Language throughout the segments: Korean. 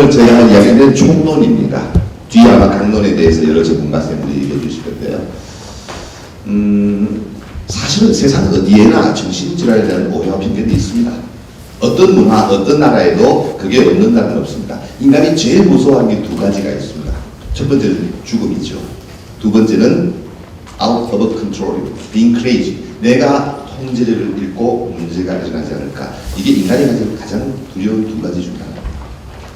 오늘 제가 할 이야기는 총론입니다. 뒤에 아마 강론에 대해서 여러 전문가님들이 얘기해 주실 건데요. 사실은 세상 어디에나 정신질환에 대한 오해와 편견이 있습니다. 어떤 문화, 어떤 나라에도 그게 없는다는 건 없습니다. 인간이 제일 무서워하는 게 두 가지가 있습니다. 첫 번째는 죽음이죠. 두 번째는 out of control, being crazy. 내가 통제력을 잃고 문제가 일어나지 않을까. 이게 인간이 가장 두려운 두 가지 중 하나입니다.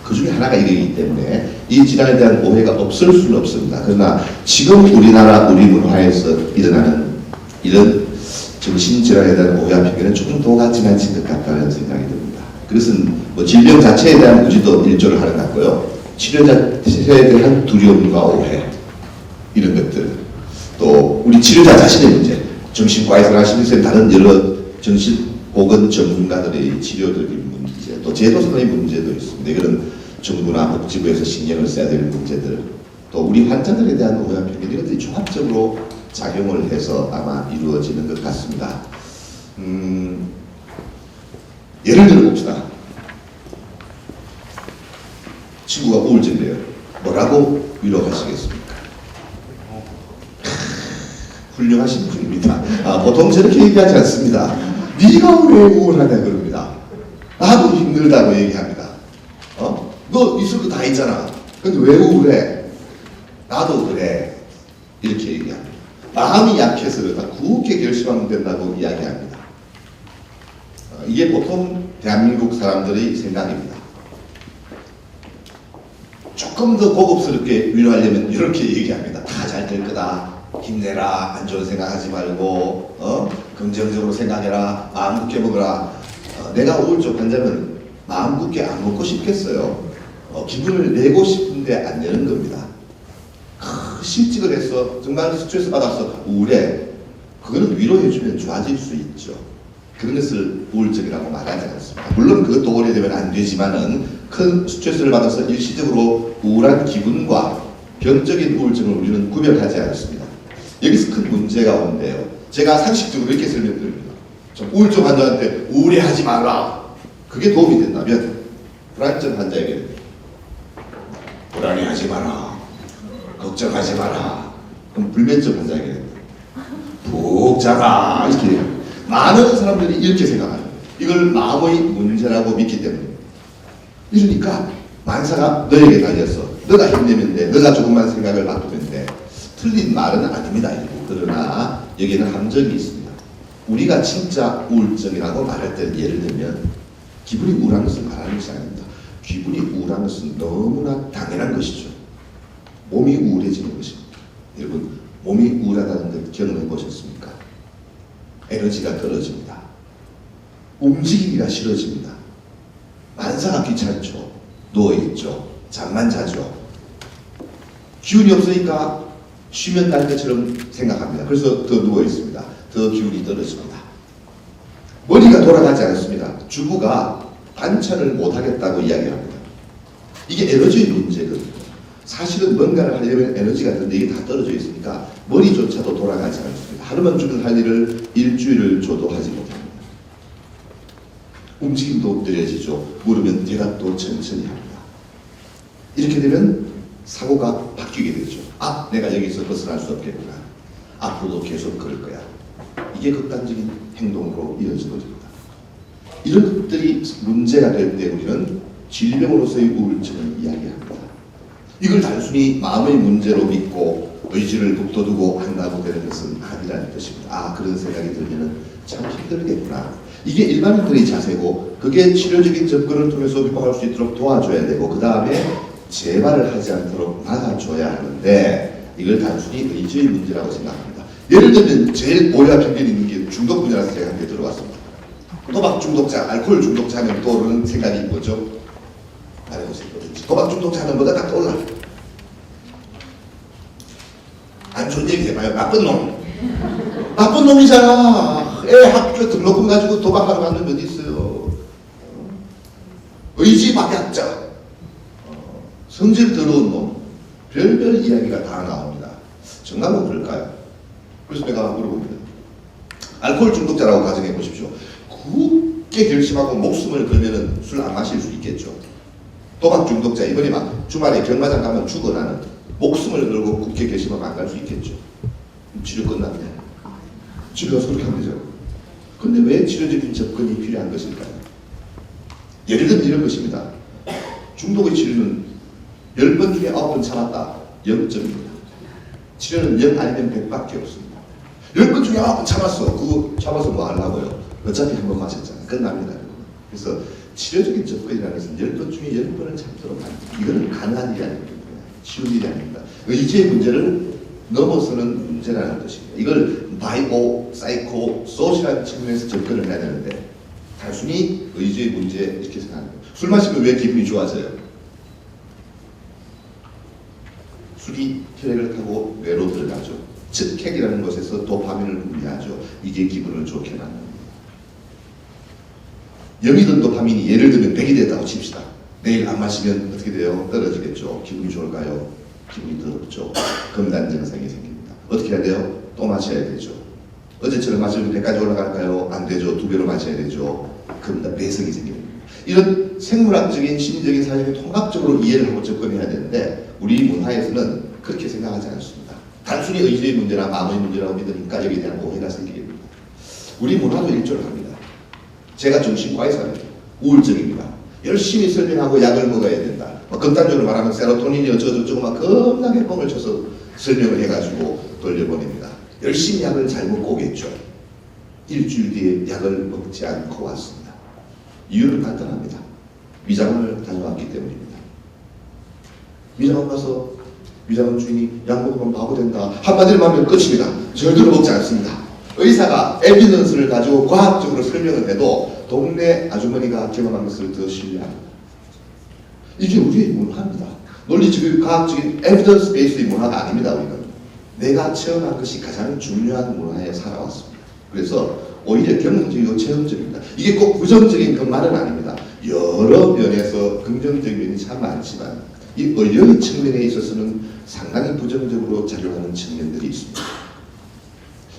그 중에 하나가 이거이기 때문에 이 질환에 대한 오해가 없을 수는 없습니다. 그러나 지금 우리나라 우리 문화에서 일어나는 이런 정신질환에 대한 오해와 편견은 조금 더 지나친 것 같다는 생각이 듭니다. 그것은 뭐 질병 자체에 대한 의지도 일조를 하는 것 같고요. 치료 자체에 대한 두려움과 오해 이런 것들, 또 우리 치료자 자신의 문제, 정신과에서나 심리센터 다른 여러 정신보건 전문가들의 치료적인 문제, 또 제도상의 문제도 있습니다. 이거는 정부나 복지부에서 신경을 써야 될 문제들, 또 우리 환자들에 대한 오해와 편견, 이것들이 종합적으로 작용을 해서 아마 이루어지는 것 같습니다. 예를 들어봅시다. 친구가 우울증이래요. 뭐라고 위로하시겠습니까? 훌륭하신 분입니다. 보통 저렇게 얘기하지 않습니다. 네가 왜 우울하냐 그럽니다. 나도 힘들다고 얘기합니다. 너 있을 거 다 있잖아. 근데 왜 우울해? 나도 그래. 이렇게 얘기합니다. 마음이 약해서 그렇다. 굳게 결심하면 된다고 이야기합니다. 이게 보통 대한민국 사람들의 생각입니다. 조금 더 고급스럽게 위로하려면 이렇게 얘기합니다. 다 잘 될 거다. 힘내라. 안 좋은 생각하지 말고 긍정적으로 생각해라. 마음 굳게 먹어라. 내가 우울증 환자면 마음 굳게 안 먹고 싶겠어요. 기분을 내고 싶은데 안 내는 겁니다. 실직을 해서 정말 스트레스 받아서 우울해. 그거는 위로해주면 좋아질 수 있죠. 그런 것을 우울증이라고 말하지 않습니다. 물론 그것도 오래되면 안 되지만은 큰 스트레스를 받아서 일시적으로 우울한 기분과 병적인 우울증을 우리는 구별하지 않습니다. 여기서 큰 문제가 오는데요. 제가 상식적으로 이렇게 설명드립니다. 우울증 환자한테 우울해하지 말라. 그게 도움이 된다면 불안증 환자에게 불안해하지 마라. 걱정하지 마라. 그럼 불면증 환자에게 푹 자라. 이렇게 해요. 많은 사람들이 이렇게 생각합니다. 이걸 마음의 문제라고 믿기 때문에. 이러니까 만사가 너에게 달렸어. 너가 힘내면 돼. 너가 조금만 생각을 바꾸면 돼. 틀린 말은 아닙니다. 그러나 여기에는 함정이 있습니다. 우리가 진짜 우울증이라고 말할 때 예를 들면 기분이 우울한 것을 말하는 것이 아닙니다. 기분이 우울한 것은 너무나 당연한 것이죠. 몸이 우울해지는 것입니다. 여러분, 몸이 우울하다는 걸 경험해 보셨습니까? 에너지가 떨어집니다. 움직이기가 싫어집니다. 만사가 귀찮죠. 누워있죠. 잠만 자죠. 기운이 없으니까 쉬면 날 것처럼 생각합니다. 그래서 더 누워있습니다. 더 기운이 떨어집니다. 머리가 돌아가지 않습니다. 주부가 반찬을 못하겠다고 이야기합니다. 이게 에너지의 문제거든요. 사실은 뭔가를 하려면 에너지가 드는데 이게 다 떨어져 있으니까 머리조차도 돌아가지 않습니다. 하루만 주면 할 일을 일주일을 줘도 하지 못합니다. 움직임도 느려지죠. 물으면 대답도 천천히 합니다. 이렇게 되면 사고가 바뀌게 되죠. 내가 여기서 벗어날 수 없겠구나. 앞으로도 계속 그럴 거야. 이게 극단적인 행동으로 이어져버립니다. 이런 것들이 문제가 될 때 우리는 질병으로서의 우울증을 이야기합니다. 이걸 단순히 마음의 문제로 믿고 의지를 북돋우고 한다고 되는 것은 아니라는 것입니다. 그런 생각이 들면 참 힘들겠구나. 이게 일반인들의 자세고 그게 치료적인 접근을 통해서 극복할 수 있도록 도와줘야 되고 그 다음에 재발을 하지 않도록 막아줘야 하는데 이걸 단순히 의지의 문제라고 생각합니다. 예를 들면 제일 오해와 편견이 있는 게 중독 분야라서 제가 한개 들어갔습니다. 도박 중독자, 알코올 중독자 하면 떠오르는 생각이 뭐죠? 말해보세요. 도박 중독자 하면 뭐가 딱 떠올라? 안 좋은 얘기 해봐요. 나쁜 놈. 나쁜 놈이잖아. 애 학교 등록금 가지고 도박하러 가는 몇 있어요. 의지박약자. 성질 더러운 놈. 별별 이야기가 다 나옵니다. 정말로 그럴까요? 그래서 내가 물어봅니다. 알코올 중독자라고 가정해 보십시오. 굳게 결심하고 목숨을 걸면은 술 안 마실 수 있겠죠. 도박 중독자 이번에 막 주말에 경마장 가면 죽어 나는 목숨을 걸고 국회 계시면 안 갈 수 있겠죠. 치료 끝났네. 집에 가서 그렇게 하면 되죠. 근데 왜 치료적인 접근이 필요한 것일까요? 예를 들면 이런 것입니다. 중독의 치료는 10번 중에 9번 참았다. 0점입니다. 치료는 0 아니면 100밖에 없습니다. 10번 중에 9번 참았어. 그거 참아서 뭐 하려고요? 어차피 한 번 마셨잖아요. 끝납니다. 그래서 치료적인 접근이라는 것은 10번 중에 10번을 참도록 합니다. 이거는 가능한 일이 아닙니다. 쉬운 일이 아닙니다. 의지의 문제를 넘어서는 문제라는 것입니다. 이걸 바이오, 사이코, 소셜한 측면에서 접근을 해야 되는데 단순히 의지의 문제 이렇게 생각합니다. 술 마시면 왜 기분이 좋아져요? 술이 혈액을 타고 뇌로 들어가죠. 즉 핵이라는 것에서 도파민을 분비하죠. 이게 기분을 좋게 만듭니다. 0이던 도파민이 예를 들면 100이 됐다고 칩시다. 내일 안 마시면 어떻게 돼요? 떨어지겠죠. 기분이 좋을까요? 기분이 더럽죠. 금단 증상이 생깁니다. 어떻게 해야 돼요? 또 마셔야 되죠. 어제처럼 마시면 100까지 올라갈까요? 안 되죠. 2배로 마셔야 되죠. 금단 배석이 생깁니다. 이런 생물학적인 심리적인 사실을 통합적으로 이해를 하고 접근해야 되는데 우리 문화에서는 그렇게 생각하지 않습니다. 단순히 의지의 문제나 마음의 문제라고 믿으니까 여기에 대한 오해가 생기게 됩니다. 우리 문화도 일조를 합니다. 제가 정신과 의사입니다. 우울증입니다. 열심히 설명하고 약을 먹어야 된다. 극단적으로 말하면 세로토닌이 어쩌고저쩌고 막 겁나게 뻥을 쳐서 설명을 해가지고 돌려보냅니다. 열심히 약을 잘 먹고 오겠죠. 일주일 뒤에 약을 먹지 않고 왔습니다. 이유는 간단합니다. 위장을 다녀왔기 때문입니다. 위장원 가서 위장원 주인이 약 먹으면 바보 된다. 한마디로 하면 끝입니다. 절대로 먹지 않습니다. 의사가 에비던스를 가지고 과학적으로 설명을 해도 동네 아주머니가 경험한 것을 더 신뢰합니다. 이게 우리의 문화입니다. 논리적인 과학적인 에비던스 베이스의 문화가 아닙니다. 우리는 내가 체험한 것이 가장 중요한 문화에 살아왔습니다. 그래서 오히려 경험적이고 체험적입니다. 이게 꼭 부정적인 것만은 아닙니다. 여러 면에서 긍정적인 면이 참 많지만 이 의료의 측면에 있어서는 상당히 부정적으로 작용하는 측면들이 있습니다.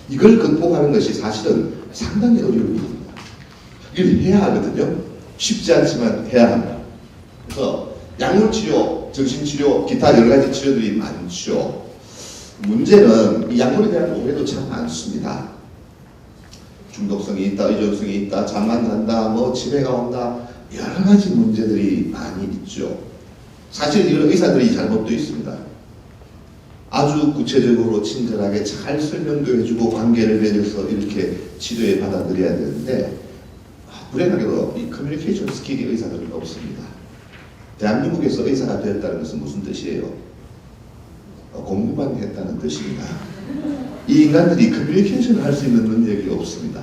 이걸 극복하는 것이 사실은 상당히 어려운 일입니다. 이걸 해야 하거든요. 쉽지 않지만 해야 합니다. 그래서 약물치료, 정신치료, 기타 여러 가지 치료들이 많죠. 문제는 이 약물에 대한 오해도 참 많습니다. 중독성이 있다, 의존성이 있다, 잠만 잔다, 뭐 치매가 온다, 여러 가지 문제들이 많이 있죠. 사실 이런 의사들이 잘못도 있습니다. 아주 구체적으로 친절하게 잘 설명도 해주고 관계를 맺어서 이렇게 치료에 받아들여야 되는데 불행하게도 이 커뮤니케이션 스킬이 의사들은 없습니다. 대한민국에서 의사가 되었다는 것은 무슨 뜻이에요? 공부만 했다는 뜻입니다. 이 인간들이 커뮤니케이션을 할 수 있는 능력이 없습니다.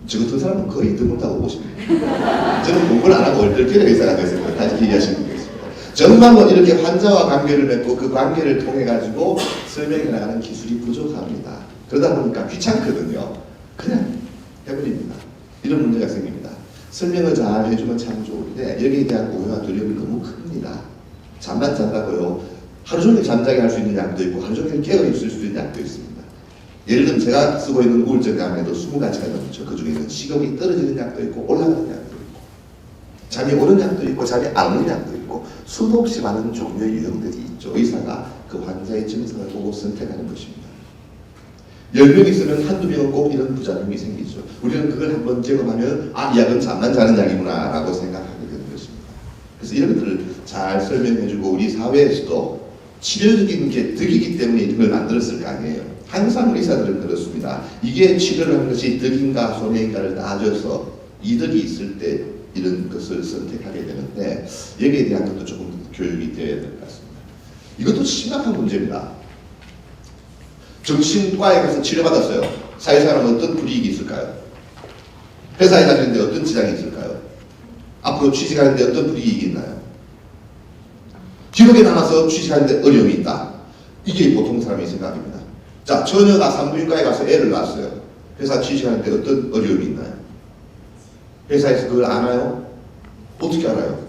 저 같은 사람은 거의 드문다고 보십니다. 저는 공부를 안 하고 얼떨결에 의사가 됐습니다. 다시 얘기하시면 되겠습니다. 정말로 이렇게 환자와 관계를 맺고 그 관계를 통해 가지고 설명해 나가는 기술이 부족합니다. 그러다 보니까 귀찮거든요. 그냥 해버립니다. 이런 문제가 생깁니다. 설명을 잘 해주면 참 좋은데 여기에 대한 오해와 두려움이 너무 큽니다. 잠만 잔다고요. 하루 종일 잠자게 할 수 있는 약도 있고 하루 종일 깨어 있을 수 있는 약도 있습니다. 예를 들면 제가 쓰고 있는 우울증 약에도 20가지가 넘죠. 그 중에는 식욕이 떨어지는 약도 있고 올라가는 약도 있고 잠이 오는 약도 있고 잠이 안 오는 약도 있고 수도 없이 많은 종류의 유형들이 있죠. 의사가 그 환자의 증상을 보고 선택하는 것입니다. 10명 있으면 한두 명은 꼭 이런 부작용이 생기죠. 우리는 그걸 한번 경험하면 이 약은 잠만 자는 약이구나 라고 생각하게 되는 것입니다. 그래서 이런 것들을 잘 설명해주고 우리 사회에서도 치료적인 게 덕이기 때문에 이런 걸 만들었을 거 아니에요. 항상 의사들은 그렇습니다. 이게 치료를 하는 것이 덕인가 손해인가를 따져서 이득이 있을 때 이런 것을 선택하게 되는데 여기에 대한 것도 조금 교육이 되어야 될 것 같습니다. 이것도 심각한 문제입니다. 정신과에 가서 치료받았어요. 사회생활하면 어떤 불이익이 있을까요? 회사에 다니는데 어떤 지장이 있을까요? 앞으로 취직하는데 어떤 불이익이 있나요? 기록에 남아서 취직하는데 어려움이 있다. 이게 보통 사람의 생각입니다. 자, 처녀가 산부인과에 가서 애를 낳았어요. 회사 취직하는데 어떤 어려움이 있나요? 회사에서 그걸 아나요? 어떻게 알아요?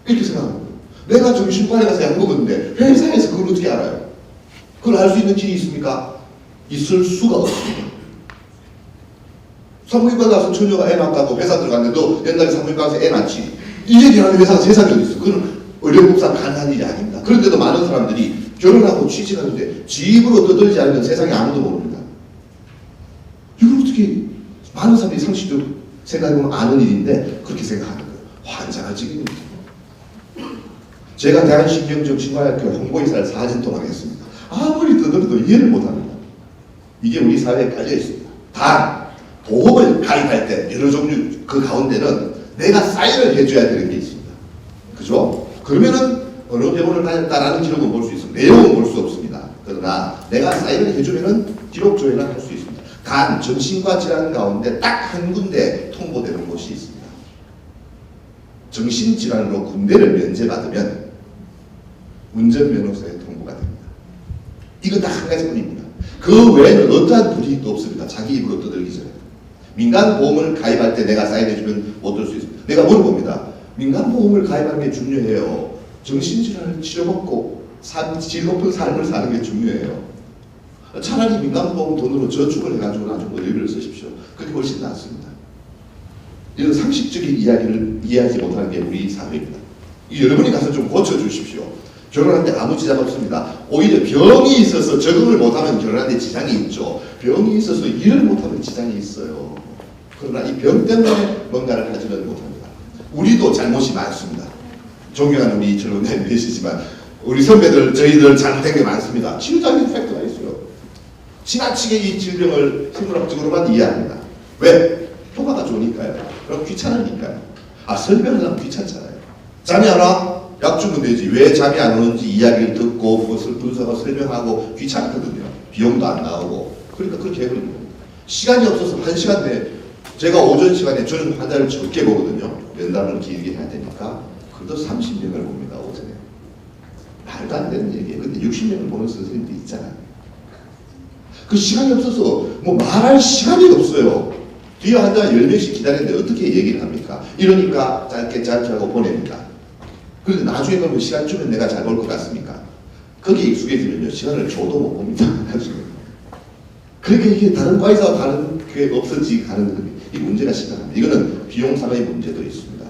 이렇게 생각합니다. 내가 정신과에 가서 약 먹었는데 회사에서 그걸 어떻게 알아요? 그걸 알 수 있는 길이 있습니까? 있을 수가 없습니다. 산부인과 가서 처녀가 애 낳았다고 회사 들어갔는데 너 옛날에 산부인과 가서 애 낳지? 이게 결혼의 회사가 세상에 어디 있어? 그건 어려움상 가능한 일이 아닙니다. 그런데도 많은 사람들이 결혼하고 취직하는데 집으로 떠들지 않으면 세상에 아무도 모릅니다. 이걸 어떻게 많은 사람들이 상식적으로 생각해보면 아는 일인데 그렇게 생각하는 거예요. 환장할 지경입니다. 제가 대한신경정신과학교 홍보이사를 4년 동안 했습니다. 아무리 떠들어도 이해를 못합니다. 이게 우리 사회에 깔려 있습니다. 단 보험을 가입할 때 여러 종류 그 가운데는 내가 사인을 해줘야 되는 게 있습니다. 그죠? 그러면은 어느 병원을 다녔다라는 기록은 볼 수 있습니다. 내용은 볼 수 없습니다. 그러나 내가 사인을 해주면은 기록 조회를 할 수 있습니다. 단 정신과 질환 가운데 딱 한 군데 통보되는 곳이 있습니다. 정신질환으로 군대를 면제받으면 운전면허서에 통보가 됩니다. 이거 딱 한 가지뿐입니다. 그 외에는 어떠한 불이익도 없습니다. 자기 입으로 떠들기 전에. 민간보험을 가입할 때 내가 사인해주면 못 들 수 있습니다. 내가 물어봅니다. 민간보험을 가입하는 게 중요해요. 정신질환을 치료받고 질 높은 삶을 사는 게 중요해요. 차라리 민간보험 돈으로 저축을 해가지고 나중에 의료비를 쓰십시오. 그게 훨씬 낫습니다. 이런 상식적인 이야기를 이해하지 못하는 게 우리 사회입니다. 여러분이 가서 좀 고쳐주십시오. 결혼하는데 아무 지장 없습니다. 오히려 병이 있어서 적응을 못하면 결혼하는데 지장이 있죠. 병이 있어서 일을 못하면 지장이 있어요. 그러나 이 병 때문에 뭔가를 하지는 못합니다. 우리도 잘못이 많습니다. 존경하는 우리 젊은이들 계시지만 우리 선배들 저희들 잘못된 게 많습니다. 치료적인 팩터가 있어요. 지나치게 이 질병을 생물학적으로만 이해합니다. 왜? 효과가 좋으니까요. 그럼 귀찮으니까요. 설명하려면 귀찮잖아요. 잠이 안 와? 약 주면 되지. 왜 잠이 안 오는지 이야기를 듣고 그것을 분석하고 설명하고 귀찮거든요. 비용도 안 나오고. 그러니까 그렇게 해버리는 겁니다. 시간이 없어서 1시간 내에 제가 오전 시간에 저는 환자를 적게 보거든요. 면담을 길게 해야 되니까. 그래도 30명을 봅니다. 오전에. 말도 안 되는 얘기예요. 근데 60명을 보는 선생님도 있잖아요. 그 시간이 없어서 뭐 말할 시간이 없어요. 뒤에 환자가 10명씩 기다리는데 어떻게 얘기를 합니까? 이러니까 짧게 하고 보냅니다. 그런데 나중에 그러면 시간 주면 내가 잘 볼 것 같습니까? 거기에 익숙해지면요. 시간을 줘도 못 봅니다. 나중에. 그러니까 이게 다른 과에서 다른 게 없어지게 가는 이 문제가 심각합니다. 이거는 비용상의 문제도 있습니다.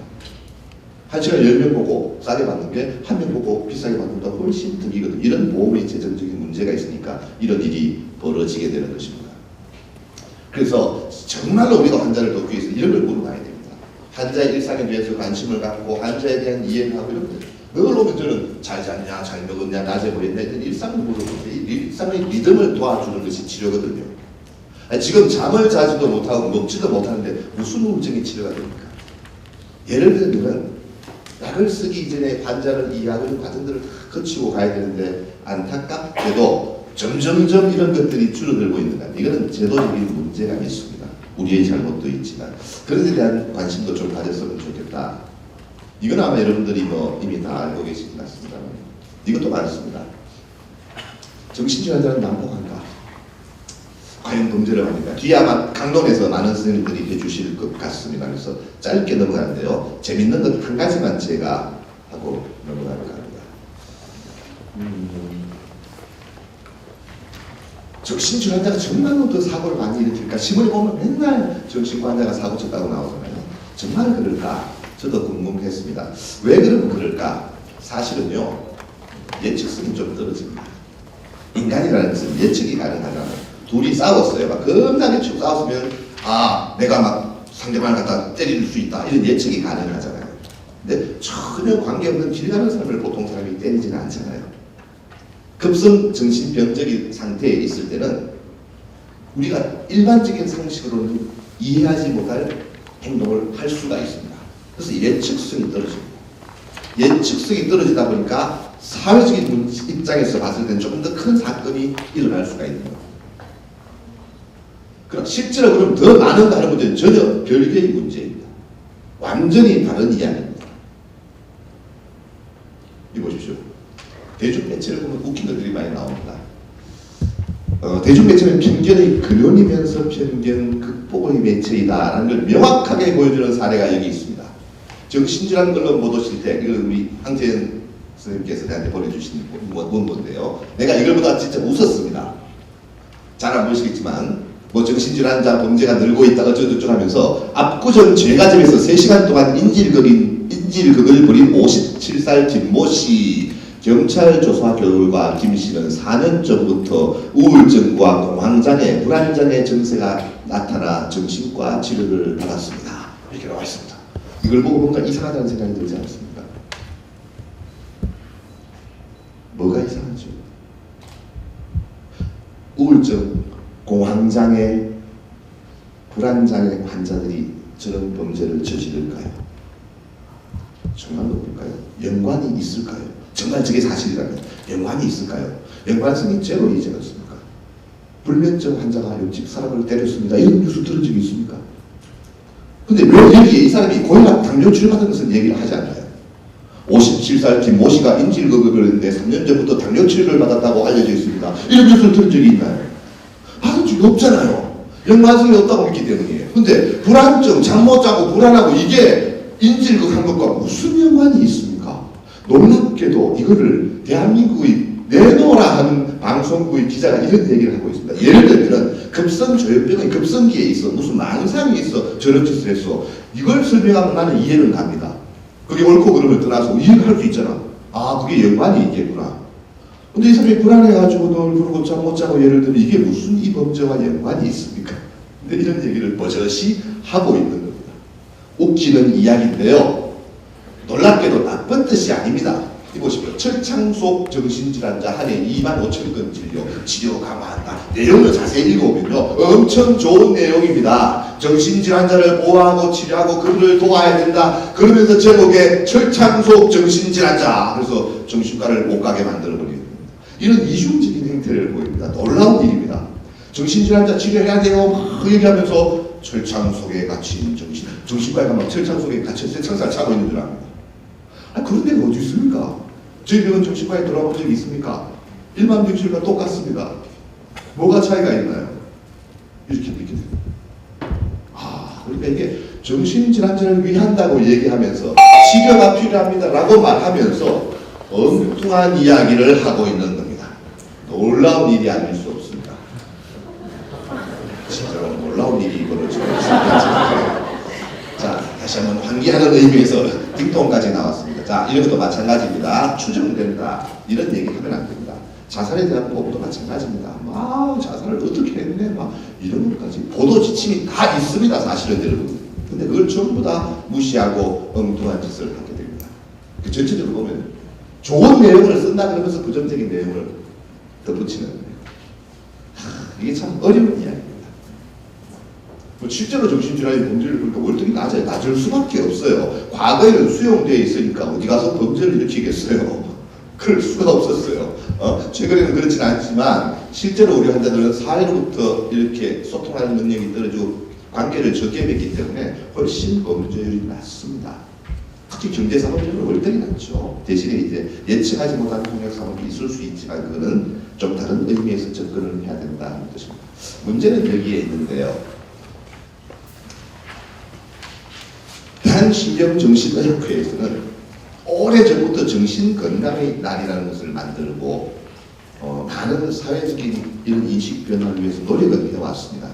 한 시간에 10명 보고 싸게 받는 게 한 명 보고 비싸게 받는 것보다 훨씬 득이거든요. 이런 보험의 재정적인 문제가 있으니까 이런 일이 벌어지게 되는 것입니다. 그래서 정말로 우리가 환자를 돕기 위해서 이런 걸 물어봐야 됩니다. 환자의 일상에 대해서 관심을 갖고 환자에 대한 이해를 하고 이런 늘 오면 저는 잘 잤냐, 잘 먹었냐, 낮에 뭐 했냐 이런 일상을 물어보는데 일상의 리듬을 도와주는 것이 치료거든요. 지금 잠을 자지도 못하고 먹지도 못하는데 무슨 우울증이 치료가 됩니까? 예를 들면 약을 쓰기 이전에 환자는 이 약을 과정들을 다 거치고 가야 되는데 안타깝게도 점점점 이런 것들이 줄어들고 있는 것 같아요. 이거는 제도적인 문제가 있습니다. 우리의 잘못도 있지만 그런 데 대한 관심도 좀 가졌으면 좋겠다. 이건 아마 여러분들이 뭐 이미 다 알고 계신 것 같습니다. 이것도 많습니다. 정신질환자는 난폭한가? 과연 범죄를 합니까? 뒤에 아마 강론에서 많은 선생님들이 해주실 것 같습니다. 그래서 짧게 넘어가는데요. 재밌는 것 한 가지만 제가 하고 넘어가려고 합니다. 정신질환자가 정말로 더 사고를 많이 일으킬까? 신문에 보면 맨날 정신과 환자가 사고 쳤다고 나오잖아요. 정말 그럴까? 저도 궁금했습니다. 왜 그러면 그럴까? 사실은요. 예측성이 좀 떨어집니다. 인간이라는 것은 예측이 가능하잖아요. 둘이 싸웠어요. 막 겁나게 쭉 싸웠으면 내가 막 상대방을 갖다 때릴 수 있다. 이런 예측이 가능하잖아요. 근데 전혀 관계없는 길 가는 사람을 보통 사람이 때리지는 않잖아요. 급성 정신병적인 상태에 있을 때는 우리가 일반적인 상식으로는 이해하지 못할 행동을 할 수가 있습니다. 그래서 예측성이 떨어집니다. 예측성이 떨어지다 보니까 사회적인 입장에서 봤을 때는 조금 더 큰 사건이 일어날 수가 있는 거예요. 그럼 실제로 그럼 더 많은 다른 문제는 전혀 별개의 문제입니다. 완전히 다른 이야기입니다. 이거 보십시오. 대중 매체를 보면 웃긴 것들이 많이 나옵니다. 대중 매체는 편견의 근원이면서 편견 극복의 매체이다라는 걸 명확하게 보여주는 사례가 여기 있습니다. 정신질환 언론 보도실 때 이걸 우리 황재현 선생님께서 나한테 보내주신 문건인데요. 내가 이걸 보다 진짜 웃었습니다. 잘 안 보시겠지만 뭐 정신질환자 범죄가 늘고 있다 어쩌고저쩌고 하면서 압구정 죄가점에서 3시간 동안 인질거린 인질극을 벌인 57살 김모 씨. 경찰 조사 결과 김 씨는 4년 전부터 우울증과 공황장애, 불안장애 증세가 나타나 정신과 치료를 받았습니다. 이렇게 나와 있습니다. 이걸 보고 뭔가 이상하다는 생각이 들지 않습니까? 뭐가 이상하죠? 우울증, 공황장애, 불안장애 환자들이 저런 범죄를 저지를까요? 정말로 그럴까요? 연관이 있을까요? 정말 저게 사실이라면 연관이 있을까요? 연관성이 제로이지 않습니까? 불면증 환자가 옆집 사람을 때렸습니다. 이런 뉴스 들은 적이 있습니까? 근데 왜 여기에 이 사람이 고혈압, 당뇨 치료받은 것은 얘기를 하지 않아요? 57살 김모 씨가 인질극을 걸렸는데 3년 전부터 당뇨 치료를 받았다고 알려져 있습니다. 이런 뉴스를 들은 적이 있나요? 받은 적이 없잖아요. 연관성이 없다고 믿기 때문이에요. 근데 불안증, 잠 못 자고 불안하고 이게 인질극 한 것과 무슨 연관이 있습니까? 놀랍게도 이거를 대한민국의 내놓으라 하는 방송국의 기자가 이런 얘기를 하고 있습니다. 예를 들면 급성조현병의 급성기에 있어 무슨 망상이 있어 저런 짓을 했어. 이걸 설명하면 나는 이해는 갑니다. 그게 옳고 그름을 떠나서 이해를 할 수 있잖아. 아, 그게 연관이 있겠구나. 근데 이 사람이 불안해가지고 널 부르고 잠 못 자고 예를 들면 이게 무슨 이 범죄와 연관이 있습니까? 근데 이런 얘기를 버젓이 하고 있는 겁니다. 웃기는 이야기인데요. 놀랍게도 나쁜 뜻이 아닙니다. 이보십시오. 철창속 정신질환자 한 해 25,000건 치료 강화한다. 내용을 자세히 읽어보면요. 엄청 좋은 내용입니다. 정신질환자를 보호하고 치료하고 그들을 도와야 된다. 그러면서 제목에 철창속 정신질환자. 그래서 정신과를 못 가게 만들어버리는 겁니다. 이런 이중적인 행태를 보입니다. 놀라운 일입니다. 정신질환자 치료해야 돼요. 막 얘기하면서 철창 속에 갇힌 정신과에 가면 철창 속에 갇힌 세창살 차고 있는 줄 압니다. 아, 그런 데가 어디 있습니까? 저희 병원 정신과에 돌아본 적이 있습니까? 일반 병실과 똑같습니다. 뭐가 차이가 있나요? 이렇게 됩니다. 아, 그러니까 이게 정신질환자를 위한다고 얘기하면서 치료가 필요합니다라고 말하면서 엉뚱한 이야기를 하고 있는 겁니다. 놀라운 일이 아닐 수 없습니다. 진짜로 놀라운 일이 벌어지고 있습니다. 자, 다시 한번 환기하는 의미에서 딩동까지 나왔습니다. 자, 이런 것도 마찬가지입니다. 추정된다. 이런 얘기 하면 안 됩니다. 자살에 대한 보고도 마찬가지입니다. 막 자살을 어떻게 했네. 막 이런 것까지. 보도 지침이 다 있습니다. 사실은 여러분. 근데 그걸 전부 다 무시하고 엉뚱한 짓을 하게 됩니다. 그 전체적으로 보면 좋은 내용을 쓴다 그러면서 부정적인 내용을 덧붙이는 거예요. 이게 참 어려운 이야기입니다. 뭐 실제로 정신질환의 범죄를 보니까 월등히 낮아요. 낮을 수밖에 없어요. 과거에는 수용되어 있으니까 어디 가서 범죄를 일으키겠어요. 그럴 수가 없었어요. 최근에는 그렇진 않지만 실제로 우리 환자들은 사회로부터 이렇게 소통하는 능력이 떨어지고 관계를 적게 맺기 때문에 훨씬 범죄율이 낮습니다. 특히 경제사범죄는 월등히 낮죠. 대신에 이제 예측하지 못한 폭력사범이 있을 수 있지만 그거는 좀 다른 의미에서 접근을 해야 된다는 뜻입니다. 문제는 여기에 있는데요. 대한신경정신의학회에서는 오래전부터 정신건강의 날이라는 것을 만들고 많은 사회적인 이런 인식 변화를 위해서 노력을 해왔습니다.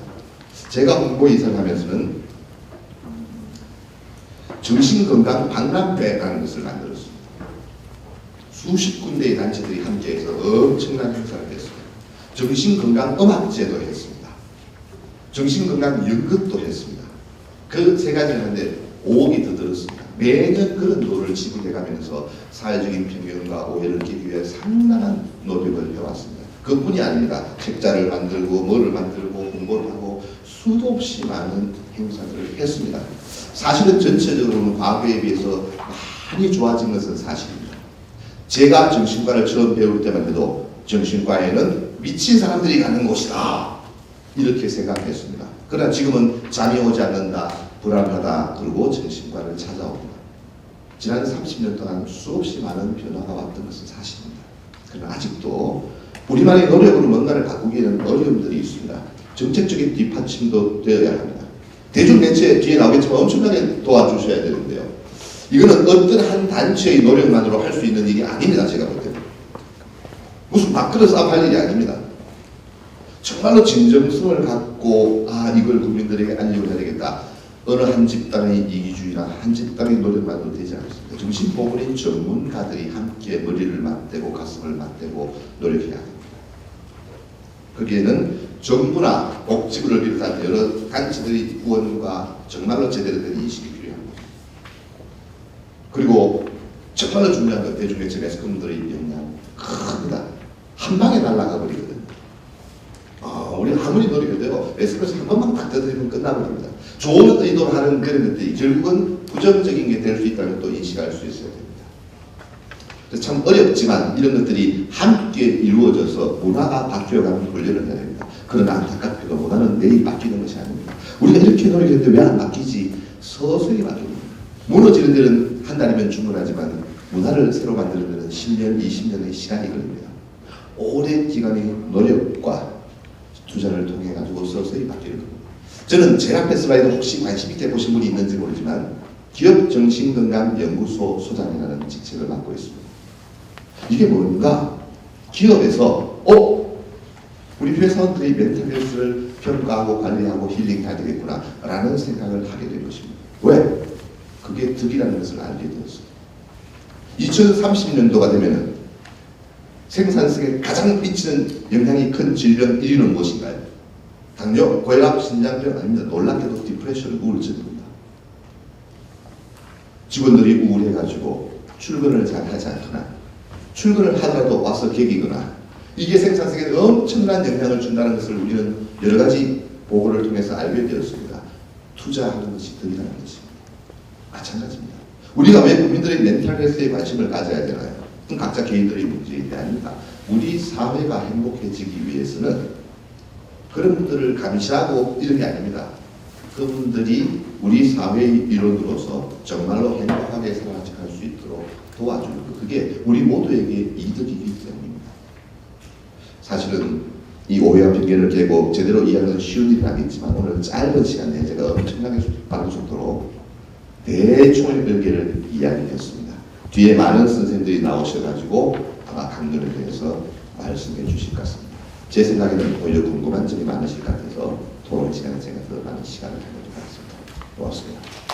제가 홍보이사를 하면서는 정신건강 박람회라는 것을 만들었습니다. 수십 군데의 단체들이 함께해서 엄청난 행사를 했습니다. 정신건강 음악제도 했습니다. 정신건강 연극도 했습니다. 그 세 가지를 하는데 5억이 더 들었습니다. 매년 그런 노를 지불해가면서 사회적인 편견과 오해를 깨기 위해 상당한 노력을 해왔습니다. 그뿐이 아닙니다. 책자를 만들고 뭐를 만들고 홍보를 하고 수도 없이 많은 행사들을 했습니다. 사실은 전체적으로는 과거에 비해서 많이 좋아진 것은 사실입니다. 제가 정신과를 처음 배울 때만 해도 정신과에는 미친 사람들이 가는 곳이다 이렇게 생각했습니다. 그러나 지금은 잠이 오지 않는다, 불안하다, 그리고 정신과를 찾아옵니다. 지난 30년 동안 수없이 많은 변화가 왔던 것은 사실입니다. 그러나 아직도 우리만의 노력으로 뭔가를 바꾸기에는 어려움들이 있습니다. 정책적인 뒷받침도 되어야 합니다. 대중매체 뒤에 나오겠지만 엄청나게 도와주셔야 되는데요. 이거는 어떤 한 단체의 노력만으로 할 수 있는 일이 아닙니다. 제가 볼 때는. 무슨 밥그릇 싸움 할 일이 아닙니다. 정말로 진정성을 갖고 이걸 국민들에게 알려줘야 되겠다. 어느 한 집단의 이기주의나 한 집단의 노력만으로 되지 않습니다. 정신보건인 전문가들이 함께 머리를 맞대고 가슴을 맞대고 노력해야 합니다. 거기에는 정부나 복지부를 비롯한 여러 단체들의 후원과 정말로 제대로 된 인식이 필요합니다. 그리고 정말로 중요한 건 대중매체 매스컴들의 역량 큽니다. 한 방에 날아가 버리거든요. 우리 아무리 노력해도 에스프레소 한 번만 딱 떠들면 끝나버립니다. 좋은 의도로 하는 그런 것들이 결국은 부정적인 게 될 수 있다는 또 인식할 수 있어야 됩니다. 그래서 참 어렵지만 이런 것들이 함께 이루어져서 문화가 바뀌어가는 훈련을 해야 됩니다. 그러나 안타깝게도 문화는 내일 바뀌는 것이 아닙니다. 우리가 이렇게 노력했는데 왜 안 바뀌지? 서서히 바뀝니다. 무너지는 데는 한 달이면 충분하지만 문화를 새로 만드는 데는 10년, 20년의 시간이 걸립니다. 오랜 기간의 노력과 투자를 통해 가지고 서서히 바뀌는 겁니다. 저는 제 앞에 슬라이드 혹시 관심 있게 보신 분이 있는지 모르지만 기업정신건강연구소 소장이라는 직책을 맡고 있습니다. 이게 뭔가 기업에서 우리 회사원들이 멘탈 헬스를 평가하고 관리하고 힐링해야 되겠구나 라는 생각을 하게 된 것입니다. 왜? 그게 득이라는 것을 알게 되었습니다. 2030년도가 되면은 생산성에 가장 미치는 영향이 큰 질병 1위는 무엇인가요? 당뇨, 고혈압, 신장병 아닙니다. 놀랍게도 디프레션, 우울증입니다. 직원들이 우울해가지고 출근을 잘 하지 않거나 출근을 하더라도 와서 개기거나 이게 생산성에 엄청난 영향을 준다는 것을 우리는 여러 가지 보고를 통해서 알게 되었습니다. 투자하는 것이 득이라는 것입니다. 마찬가지입니다. 우리가 왜 국민들의 멘탈 헬스에 관심을 가져야 되나요? 각자 개인들의 문제인데 아닙니다. 우리 사회가 행복해지기 위해서는 그런 분들을 감시하고 이런 게 아닙니다. 그분들이 우리 사회의 일원으로서 정말로 행복하게 살아갈 수 있도록 도와주는 것. 그게 우리 모두에게 이득이기 때문입니다. 사실은 이 오해와 편견을 깨고 제대로 이해하는 건 쉬운 일은 아니지만 오늘 짧은 시간 내에 제가 엄청나게 빠른 속도로 대충의 별개를 이야기했습니다. 뒤에 많은 선생님들이 나오셔가지고 아마 강론에 대해서 말씀해 주실 것 같습니다. 제 생각에는 오히려 궁금한 점이 많으실 것 같아서 토론 시간에 제가 더 많은 시간을 갖도록 하겠습니다. 고맙습니다.